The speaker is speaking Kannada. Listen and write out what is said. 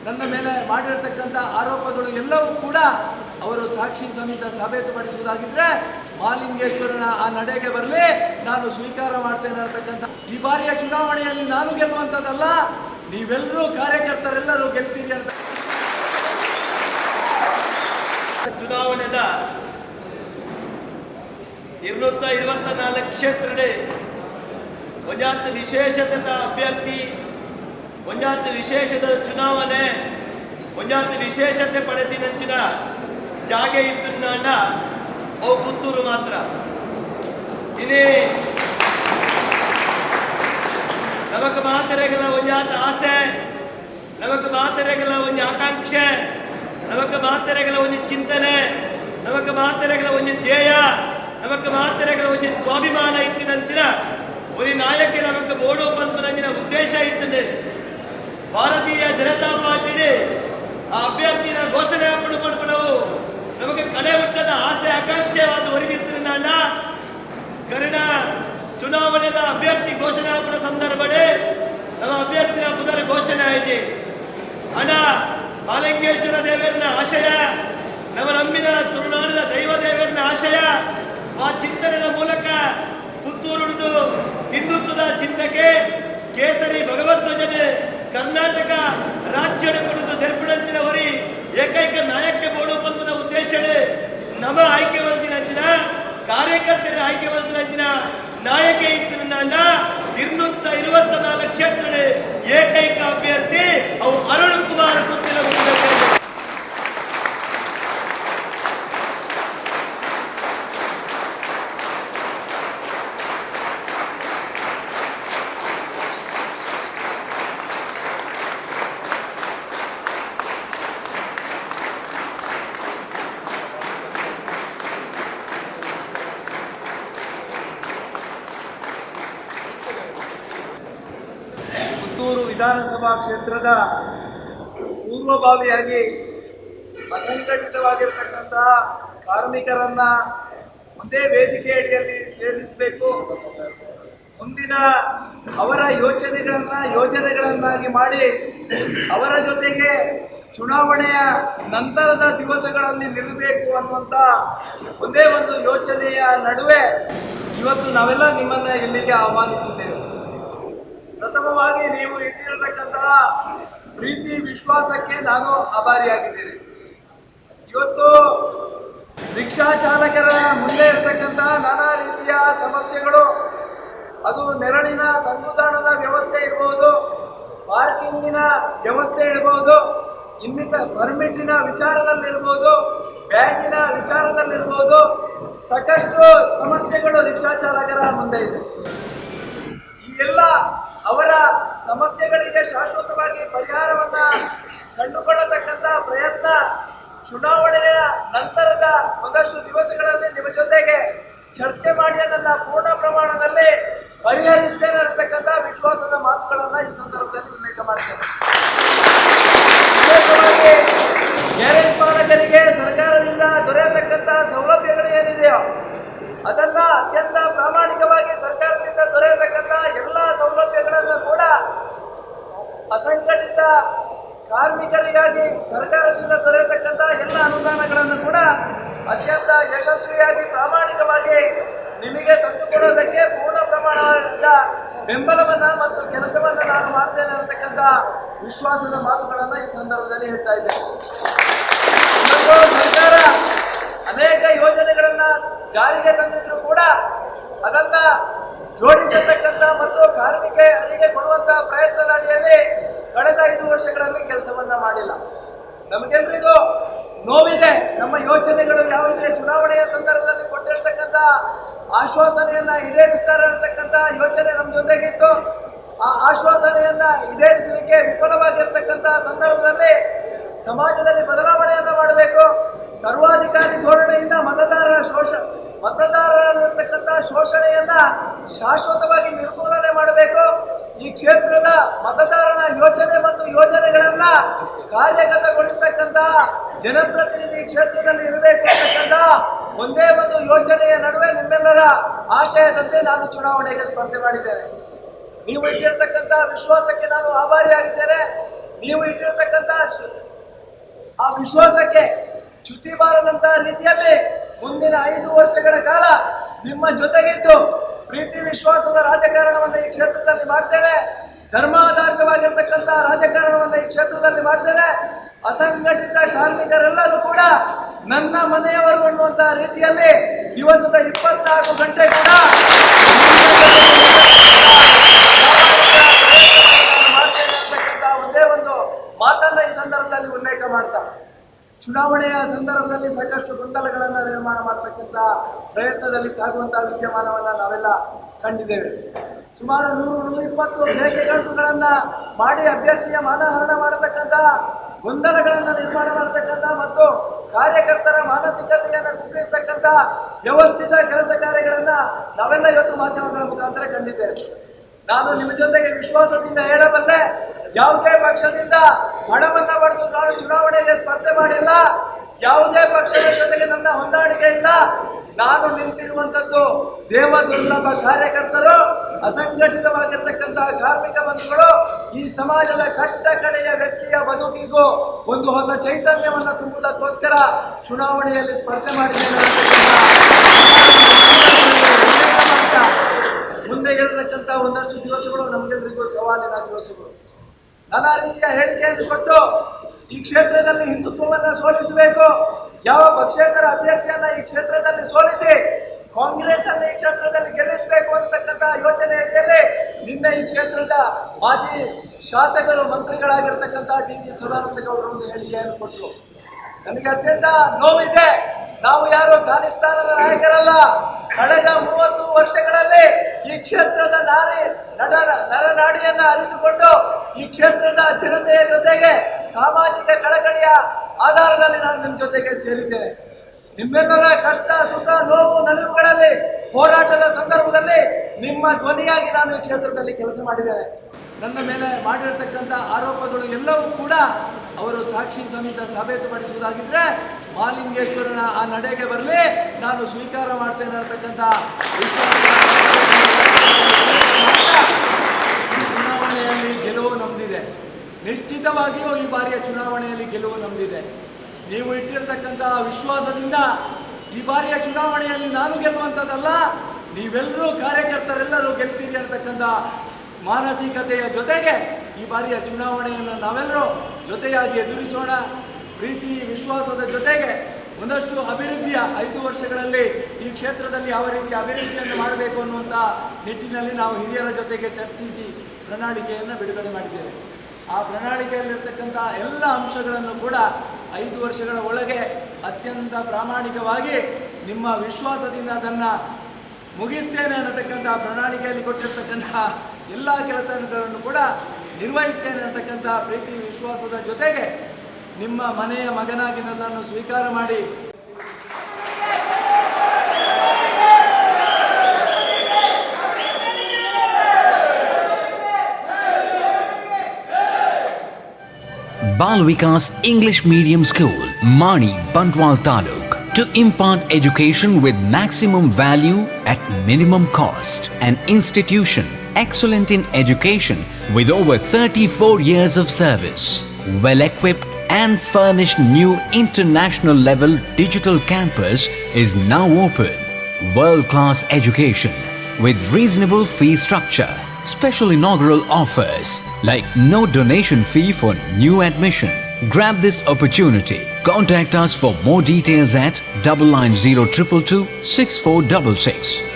ನನ್ನ ಮೇಲೆ ಮಾಡಿರತಕ್ಕಂಥ ಆರೋಪಗಳು ಎಲ್ಲವೂ ಕೂಡ ಅವರು ಸಾಕ್ಷಿ ಸಮೇತ ಸಾಬೀತುಪಡಿಸುವುದಾಗಿದ್ದರೆ ಮಹಾಲಿಂಗೇಶ್ವರನ ಆ ನಡೆಗೆ ಬರಲಿ, ನಾನು ಸ್ವೀಕಾರ ಮಾಡ್ತೇನೆ ಅಂತಕ್ಕಂಥ. ಈ ಬಾರಿಯ ಚುನಾವಣೆಯಲ್ಲಿ ನಾನು ಗೆಲ್ಲುವಂಥದ್ದಲ್ಲ, ನೀವೆಲ್ಲರೂ ಕಾರ್ಯಕರ್ತರೆಲ್ಲರೂ ಗೆಲ್ತೀರಿ ಅಂತ. ಚುನಾವಣೆದ 224 ಕ್ಷೇತ್ರಡೆ ಒಂಜಾತ ವಿಶೇಷತೆದ ಅಭ್ಯರ್ಥಿ, ಒಂಜಾತ ವಿಶೇಷದ ಚುನಾವಣೆ, ಒಂಜಾತ ವಿಶೇಷತೆ ಪಡೆದಿನಂಚಿನ ಜಾಗೆ ಇತ್ತು ನಾಂಡ ಅವು ಪುತ್ತೂರು ಮಾತ್ರ. ಇನಿ ನಮಕ್ ಮಾತರೆಗಳ ಒಂಜಾತ ಆಸೆ, ನಮಕ್ ಮಾತರೆಗಳ ಒಂದು ಆಕಾಂಕ್ಷೆ, ನಮಕ್ ಮಾತರೆಗಳ ಒಂದು ಚಿಂತನೆ, ನಮಕ್ ಮಾತರೆಗಳ ಒಂದು ಧ್ಯೇಯ, ನಮಕ್ ಮಾತರೆಗಳ ಒಂದು ಸ್ವಾಭಿಮಾನ ಇತ್ತಿನಂಚಿನ ഒരു നായകൻ നമുക്ക് ബോഡോ പന്പനഞ്ചിന ഉദ്ദേശ ഇട്ടുണ്ട്. ಭಾರತೀಯ ಜನತಾ ಪಾರ್ಟಿയുടെ ಆ ಅಭ್ಯರ್ಥಿನ ಘೋಷಣೆ ಪಡ್ಕೊಂಡು ನಮಗೆ ಕಡೆ ಹುಟ್ಟದ ಆಸೆ ಆಕಾಂಕ್ಷೆವಾದ ಹೊರಗಿತ್ತಿರುತ್ತಾಂಡ ಕರಿಣ ಚುನಾವಣೆದ ಅಭ್ಯರ್ಥಿ ಘೋಷಣೆ ಹಾಕಿದ ಸಂದರ್ಭಡೆ ನಮ್ಮ ಅಭ್ಯರ್ಥಿನ ಪುನರ್ ಘೋಷಣೆ ಆಯ್ತು. ಹಣ ಮಹಾಲಿಂಗೇಶ್ವರ ದೇವರನ ಆಶಯ, ನಮ್ಮ ನಮ್ಮಿನ ತುಳುನಾಡಿನ ದೈವ ದೇವರನ ಆಶಯ, ಆ ಚಿಂತನೆಯ ಮೂಲಕ ಪುತ್ತೂರುದು ಹಿಂದುತ್ವದ ಚಿಂತಕೆ ಕೇಸರಿ ಭಗವಧ್ವಜನೆ ಕರ್ನಾಟಕ ರಾಜ್ಯದ ಕೊಡುದು ದರ್ಪಣಂಚಿನ ಹೊರಿ ಏಕೈಕ ನಾಯಕ ಬೋಡೋ ಪಂಪನ ಉದ್ದೇಶಡೆ ನಮ್ಮ ಆಯ್ಕೆ ಬಂದಿನ ಕಾರ್ಯಕರ್ತರ ಆಯ್ಕೆ ಬಂದಿನ ನಾಯಕ ಇತ್ತಿನ 224 ಕ್ಷೇತ್ರಡೆ ಏಕೈಕ ಅಭ್ಯರ್ಥಿ ಅವು ಅರುಣ್ ಕುಮಾರ್ ಪುತ್ತಿಲ. ಪುತ್ತೂರು ವಿಧಾನಸಭಾ ಕ್ಷೇತ್ರದ ಪೂರ್ವಭಾವಿಯಾಗಿ ಅಸಂಘಟಿತವಾಗಿರತಕ್ಕಂತಹ ಕಾರ್ಮಿಕರನ್ನ ಒಂದೇ ವೇದಿಕೆ ಅಡಿಯಲ್ಲಿ ಸೇರಿಸಬೇಕು, ಮುಂದಿನ ಅವರ ಯೋಜನೆಗಳನ್ನಾಗಿ ಮಾಡಿ ಅವರ ಜೊತೆಗೆ ಚುನಾವಣೆಯ ನಂತರದ ದಿವಸಗಳಲ್ಲಿ ನಿಲ್ಲಬೇಕು ಅನ್ನುವಂಥ ಒಂದೇ ಒಂದು ಯೋಚನೆಯ ನಡುವೆ ಇವತ್ತು ನಾವೆಲ್ಲ ನಿಮ್ಮನ್ನು ಇಲ್ಲಿಗೆ ಆಹ್ವಾನಿಸಿದ್ದೇವೆ. ಪ್ರಥಮವಾಗಿ ನೀವು ಇಟ್ಟಿರತಕ್ಕಂತಹ ಪ್ರೀತಿ ವಿಶ್ವಾಸಕ್ಕೆ ನಾನು ಆಭಾರಿಯಾಗಿದ್ದೇನೆ. ಇವತ್ತು ರಿಕ್ಷಾ ಚಾಲಕರ ಮುಂದೆ ಇರತಕ್ಕಂಥ ನಾನಾ ರೀತಿಯ ಸಮಸ್ಯೆಗಳು, ಅದು ನೆರಳಿನ ತಂಗುದಾಣದ ವ್ಯವಸ್ಥೆ ಇರ್ಬೋದು, ಪಾರ್ಕಿಂಗಿನ ವ್ಯವಸ್ಥೆ ಇರ್ಬೋದು, ಇನ್ನಿತ ಪರ್ಮಿಟಿನ ವಿಚಾರದಲ್ಲಿರ್ಬೋದು, ಬ್ಯಾಗಿನ ವಿಚಾರದಲ್ಲಿರ್ಬೋದು, ಸಾಕಷ್ಟು ಸಮಸ್ಯೆಗಳು ರಿಕ್ಷಾ ಚಾಲಕರ ಮುಂದೆ ಇದೆ. ಈ ಎಲ್ಲ ಅವರ ಸಮಸ್ಯೆಗಳಿಗೆ ಶಾಶ್ವತವಾಗಿ ಪರಿಹಾರವನ್ನು ಕಂಡುಕೊಳ್ಳತಕ್ಕಂಥ ಪ್ರಯತ್ನ ಚುನಾವಣೆಯ ನಂತರದ ಒಂದಷ್ಟು ದಿವಸಗಳಲ್ಲಿ ನಿಮ್ಮ ಜೊತೆಗೆ ಚರ್ಚೆ ಮಾಡಿ ಅದನ್ನು ಪೂರ್ಣ ಪ್ರಮಾಣದಲ್ಲಿ ಪರಿಹರಿಸ್ತೇನೆ ಅನ್ನತಕ್ಕಂಥ ವಿಶ್ವಾಸದ ಮಾತುಗಳನ್ನು ಈ ಸಂದರ್ಭದಲ್ಲಿ ಉಲ್ಲೇಖ ಮಾಡ್ತೇನೆ. ವಿಶೇಷವಾಗಿ ಗ್ಯಾರೇಜ್ ಮಾಲಕರಿಗೆ ಸರ್ಕಾರದಿಂದ ದೊರೆಯತಕ್ಕಂಥ ಸೌಲಭ್ಯಗಳು ಏನಿದೆಯೋ ಅದನ್ನ ಅತ್ಯಂತ ಪ್ರಾಮಾಣಿಕವಾಗಿ ಸರ್ಕಾರದಿಂದ ದೊರೆಯತಕ್ಕಂಥ ಎಲ್ಲ ಸೌಲಭ್ಯಗಳನ್ನು ಕೂಡ ಅಸಂಘಟಿತ ಕಾರ್ಮಿಕರಿಗಾಗಿ ಸರ್ಕಾರದಿಂದ ದೊರೆಯತಕ್ಕಂಥ ಎಲ್ಲ ಅನುದಾನಗಳನ್ನು ಕೂಡ ಅತ್ಯಂತ ಯಶಸ್ವಿಯಾಗಿ ಪ್ರಾಮಾಣಿಕವಾಗಿ ನಿಮಗೆ ತಂದುಕೊಡೋದಕ್ಕೆ ಪೂರ್ಣ ಪ್ರಮಾಣದ ಬೆಂಬಲವನ್ನು ಮತ್ತು ಕೆಲಸವನ್ನು ನಾನು ಮಾಡ್ತೇನೆ ಅನ್ನತಕ್ಕಂಥ ವಿಶ್ವಾಸದ ಮಾತುಗಳನ್ನು ಈ ಸಂದರ್ಭದಲ್ಲಿ ಹೇಳ್ತಾ ಇದ್ದೇನೆ. ಸರ್ಕಾರ ಅನೇಕ ಯೋಜನೆಗಳನ್ನು ಜಾರಿಗೆ ತಂದಿದ್ರು ಕೂಡ ಅದನ್ನ ಜೋಡಿಸತಕ್ಕಂಥ ಮತ್ತು ಕಾರ್ಮಿಕರಿಗೆ ಕೊಡುವಂಥ ಪ್ರಯತ್ನದ ಅಡಿಯಲ್ಲಿ ಕಳೆದ 5 ವರ್ಷಗಳಲ್ಲಿ ಕೆಲಸವನ್ನ ಮಾಡಿಲ್ಲ. ನಮಗೆಲ್ಲರಿಗೂ ನೋವಿದೆ. ನಮ್ಮ ಯೋಚನೆಗಳು ಯಾವುದೇ ಚುನಾವಣೆಯ ಸಂದರ್ಭದಲ್ಲಿ ಕೊಟ್ಟಿರ್ತಕ್ಕಂಥ ಆಶ್ವಾಸನೆಯನ್ನ ಈಡೇರಿಸ್ತಾರೆ ಅನ್ನತಕ್ಕಂಥ ಯೋಚನೆ ನಮ್ಮ ಜೊತೆಗಿತ್ತು. ಆ ಆಶ್ವಾಸನೆಯನ್ನ ಈಡೇರಿಸಲಿಕ್ಕೆ ವಿಫಲವಾಗಿರ್ತಕ್ಕಂಥ ಸಂದರ್ಭದಲ್ಲಿ ಸಮಾಜದಲ್ಲಿ ಬದಲಾವಣೆಯನ್ನು ಮಾಡಬೇಕು. ಸರ್ವಾಧಿಕಾರಿ ಧೋರಣೆಯಿಂದ ಮತದಾರರಲ್ಲಿರ್ತಕ್ಕಂಥ ಶೋಷಣೆಯನ್ನ ಶಾಶ್ವತವಾಗಿ ನಿರ್ಮೂಲನೆ ಮಾಡಬೇಕು. ಈ ಕ್ಷೇತ್ರದ ಮತದಾರನ ಯೋಚನೆ ಮತ್ತು ಯೋಜನೆಗಳನ್ನ ಕಾರ್ಯಗತಗೊಳಿಸತಕ್ಕಂಥ ಜನಪ್ರತಿನಿಧಿ ಕ್ಷೇತ್ರದಲ್ಲಿ ಇರಬೇಕು ಅಂತಕ್ಕಂಥ ಒಂದೇ ಒಂದು ಯೋಚನೆಯ ನಡುವೆ ನಿಮ್ಮೆಲ್ಲರ ಆಶಯದಂತೆ ನಾನು ಚುನಾವಣೆಗೆ ಸ್ಪರ್ಧೆ ಮಾಡಿದ್ದೇನೆ. ನೀವು ಇಟ್ಟಿರ್ತಕ್ಕಂಥ ವಿಶ್ವಾಸಕ್ಕೆ ನಾನು ಆಭಾರಿಯಾಗಿದ್ದೇನೆ. ನೀವು ಇಟ್ಟಿರ್ತಕ್ಕಂಥ ಆ ವಿಶ್ವಾಸಕ್ಕೆ ಚ್ಯುತಿ ಬಾರದಂತಹ ರೀತಿಯಲ್ಲಿ ಮುಂದಿನ 5 ವರ್ಷಗಳ ಕಾಲ ನಿಮ್ಮ ಜೊತೆಗಿದ್ದು ಪ್ರೀತಿ ವಿಶ್ವಾಸದ ರಾಜಕಾರಣವನ್ನು ಈ ಕ್ಷೇತ್ರದಲ್ಲಿ ಮಾಡ್ತೇವೆ. ಧರ್ಮಾಧಾರಿತವಾಗಿರ್ತಕ್ಕಂಥ ರಾಜಕಾರಣವನ್ನು ಈ ಕ್ಷೇತ್ರದಲ್ಲಿ ಮಾಡ್ತೇವೆ. ಅಸಂಘಟಿತ ಕಾರ್ಮಿಕರೆಲ್ಲರೂ ಕೂಡ ನನ್ನ ಮನೆಯವರು ಅನ್ನುವಂತಹ ರೀತಿಯಲ್ಲಿ ದಿವಸದ 24 ಗಂಟೆ ಕೂಡ ಮಾಡ್ತೇನೆ ಅಂತಕ್ಕಂಥ ಒಂದೇ ಒಂದು ಮಾತನ್ನ ಈ ಸಂದರ್ಭದಲ್ಲಿ ಉಲ್ಲೇಖ ಮಾಡ್ತಾ, ಚುನಾವಣೆಯ ಸಂದರ್ಭದಲ್ಲಿ ಸಾಕಷ್ಟು ಗೊಂದಲಗಳನ್ನು ನಿರ್ಮಾಣ ಮಾಡತಕ್ಕಂಥ ಪ್ರಯತ್ನದಲ್ಲಿ ಸಾಗುವಂತಹ ವಿದ್ಯಮಾನವನ್ನು ನಾವೆಲ್ಲ ಕಂಡಿದ್ದೇವೆ. ಸುಮಾರು 100-120 ಹೇಳಿಕೆಗಳನ್ನು ಮಾಡಿ ಅಭ್ಯರ್ಥಿಯ ಮಾನಹರಣ ಮಾಡತಕ್ಕಂಥ ಗೊಂದಲಗಳನ್ನು ನಿರ್ಮಾಣ ಮಾಡತಕ್ಕಂಥ ಮತ್ತು ಕಾರ್ಯಕರ್ತರ ಮಾನಸಿಕತೆಯನ್ನು ಕುಗ್ಗಿಸ್ತಕ್ಕಂಥ ವ್ಯವಸ್ಥಿತ ಕೆಲಸ ಕಾರ್ಯಗಳನ್ನು ನಾವೆಲ್ಲ ಇವತ್ತು ಮಾಧ್ಯಮಗಳ ಮುಖಾಂತರ ಕಂಡಿದ್ದೇವೆ. ನಾನು ನಿಮ್ಮ ಜೊತೆಗೆ ವಿಶ್ವಾಸದಿಂದ ಹೇಳಬಲ್ಲೆ, ಯಾವುದೇ ಪಕ್ಷದಿಂದ ಹಣವನ್ನ ಪಡೆದು ನಾನು ಚುನಾವಣೆಗೆ ಸ್ಪರ್ಧೆ ಮಾಡಿಲ್ಲ. ಯಾವುದೇ ಪಕ್ಷದ ಜೊತೆಗೆ ನನ್ನ ಹೊಂದಾಣಿಕೆ ಇಲ್ಲ. ನಾನು ನಿಂತಿರುವಂತದ್ದು ದೇವದುರ್ಲಭ ಕಾರ್ಯಕರ್ತರು, ಅಸಂಘಟಿತವಾಗಿರ್ತಕ್ಕಂತಹ ಕಾರ್ಮಿಕ ಬಂಧುಗಳು, ಈ ಸಮಾಜದ ಕಟ್ಟ ಕಡೆಯ ವ್ಯಕ್ತಿಯ ಬದುಕಿಗೂ ಒಂದು ಹೊಸ ಚೈತನ್ಯವನ್ನು ತುಂಬುವುದಕ್ಕೋಸ್ಕರ ಚುನಾವಣೆಯಲ್ಲಿ ಸ್ಪರ್ಧೆ ಮಾಡಿದ್ದೇನೆ. ಮುಂದೆ ಇರತಕ್ಕಂಥ ಒಂದಷ್ಟು ದಿವಸಗಳು ನಮಗೆಲ್ಲರಿಗೂ ಸವಾಲಿನ ದಿವಸಗಳು. ನಾನಾ ರೀತಿಯ ಹೇಳಿಕೆಯನ್ನು ಕೊಟ್ಟು ಈ ಕ್ಷೇತ್ರದಲ್ಲಿ ಹಿಂದುತ್ವವನ್ನು ಸೋಲಿಸಬೇಕು, ಯಾವ ಪಕ್ಷೇತರ ಅಭ್ಯರ್ಥಿಯನ್ನ ಈ ಕ್ಷೇತ್ರದಲ್ಲಿ ಸೋಲಿಸಿ ಕಾಂಗ್ರೆಸ್ ಅನ್ನು ಈ ಕ್ಷೇತ್ರದಲ್ಲಿ ಗೆಲ್ಲಿಸಬೇಕು ಅನ್ನತಕ್ಕಂಥ ಯೋಚನೆ ಅಡಿಯಲ್ಲಿ ನಿನ್ನೆ ಈ ಕ್ಷೇತ್ರದ ಮಾಜಿ ಶಾಸಕರು ಮಂತ್ರಿಗಳಾಗಿರ್ತಕ್ಕಂಥ ಡಿ.ವಿ. ಸದಾನಂದಗೌಡರು ಒಂದು ಹೇಳಿಕೆಯನ್ನು ಕೊಟ್ಟರು. ನನಗೆ ಅತ್ಯಂತ ನೋವಿದೆ. ನಾವು ಯಾರು ಖಾಲಿಸ್ತಾನದ ನಾಯಕರಲ್ಲ. ಕಳೆದ 30 ವರ್ಷಗಳಲ್ಲಿ ಈ ಕ್ಷೇತ್ರದ ನರನಾಡಿಯನ್ನ ಅರಿತುಕೊಂಡು ಈ ಕ್ಷೇತ್ರದ ಜನತೆಯ ಜೊತೆಗೆ ಸಾಮಾಜಿಕ ಕಳಕಳಿಯ ಆಧಾರದಲ್ಲಿ ನಾನು ನಿಮ್ಮ ಜೊತೆಗೆ ಸೇರಿದ್ದೇನೆ. ನಿಮ್ಮೆಲ್ಲರ ಕಷ್ಟ ಸುಖ ನೋವು ನಲಿವುಗಳಲ್ಲಿ ಹೋರಾಟದ ಸಂದರ್ಭದಲ್ಲಿ ನಿಮ್ಮ ಧ್ವನಿಯಾಗಿ ನಾನು ಈ ಕ್ಷೇತ್ರದಲ್ಲಿ ಕೆಲಸ ಮಾಡಿದ್ದೇನೆ. ನನ್ನ ಮೇಲೆ ಮಾಡಿರತಕ್ಕಂಥ ಆರೋಪಗಳು ಎಲ್ಲವೂ ಕೂಡ ಅವರು ಸಾಕ್ಷಿ ಸಮೇತ ಸಾಬೀತುಪಡಿಸುವುದಾಗಿದ್ರೆ ಮಹಾಲಿಂಗೇಶ್ವರನ ಆ ನಡೆಗೆ ಬರಲಿ, ನಾನು ಸ್ವೀಕಾರ ಮಾಡ್ತೇನೆ ಅಂತಕ್ಕಂಥ ಚುನಾವಣೆಯಲ್ಲಿ ಗೆಲುವು ನಮ್ದಿದೆ. ನಿಶ್ಚಿತವಾಗಿಯೂ ಈ ಬಾರಿಯ ಚುನಾವಣೆಯಲ್ಲಿ ಗೆಲುವು ನಮ್ದಿದೆ. ನೀವು ಇಟ್ಟಿರ್ತಕ್ಕಂಥ ವಿಶ್ವಾಸದಿಂದ ಈ ಬಾರಿಯ ಚುನಾವಣೆಯಲ್ಲಿ ನಾನು ಗೆಲ್ಲುವಂಥದ್ದಲ್ಲ, ನೀವೆಲ್ಲರೂ ಕಾರ್ಯಕರ್ತರೆಲ್ಲರೂ ಗೆಲ್ತೀರಿ ಅಂತಕ್ಕಂಥ ಮಾನಸಿಕತೆಯ ಜೊತೆಗೆ ಈ ಬಾರಿಯ ಚುನಾವಣೆಯನ್ನು ನಾವೆಲ್ಲರೂ ಜೊತೆಯಾಗಿ ಎದುರಿಸೋಣ. ಪ್ರೀತಿ ವಿಶ್ವಾಸದ ಜೊತೆಗೆ ಒಂದಷ್ಟು ಅಭಿವೃದ್ಧಿಯ 5 ವರ್ಷಗಳಲ್ಲಿ ಈ ಕ್ಷೇತ್ರದಲ್ಲಿ ಯಾವ ರೀತಿ ಅಭಿವೃದ್ಧಿಯನ್ನು ಮಾಡಬೇಕು ಅನ್ನುವಂಥ ನಿಟ್ಟಿನಲ್ಲಿ ನಾವು ಹಿರಿಯರ ಜೊತೆಗೆ ಚರ್ಚಿಸಿ ಪ್ರಣಾಳಿಕೆಯನ್ನು ಬಿಡುಗಡೆ ಮಾಡಿದ್ದೇವೆ. ಆ ಪ್ರಣಾಳಿಕೆಯಲ್ಲಿರ್ತಕ್ಕಂಥ ಎಲ್ಲ ಅಂಶಗಳನ್ನು ಕೂಡ 5 ವರ್ಷಗಳ ಒಳಗೆ ಅತ್ಯಂತ ಪ್ರಾಮಾಣಿಕವಾಗಿ ನಿಮ್ಮ ವಿಶ್ವಾಸದಿಂದ ಅದನ್ನು ಮುಗಿಸ್ತೇನೆ ಅನ್ನತಕ್ಕಂಥ ಪ್ರಣಾಳಿಕೆಯಲ್ಲಿ ಕೊಟ್ಟಿರ್ತಕ್ಕಂಥ ಎಲ್ಲ ಕೆಲಸಗಳನ್ನು ಕೂಡ ನಿರ್ವಹಿಸ್ತೇನೆ ಅನ್ನತಕ್ಕಂಥ ಪ್ರೀತಿ ವಿಶ್ವಾಸದ ಜೊತೆಗೆ ನಿಮ್ಮ ಮನೆಯ ಮಗನಾಗಿ ನನ್ನನ್ನು ಸ್ವೀಕಾರ ಮಾಡಿ Bal Vikas English Medium School, Mani, Bantwal Taluk, to impart education with maximum value at minimum cost. An institution excellent in education with over 34 years of service. Well equipped and furnished new international level digital campus is now open. World class education with reasonable fee structure. Special inaugural offers like no donation fee for new admission. Grab this opportunity. Contact us for more details at 990222 6466.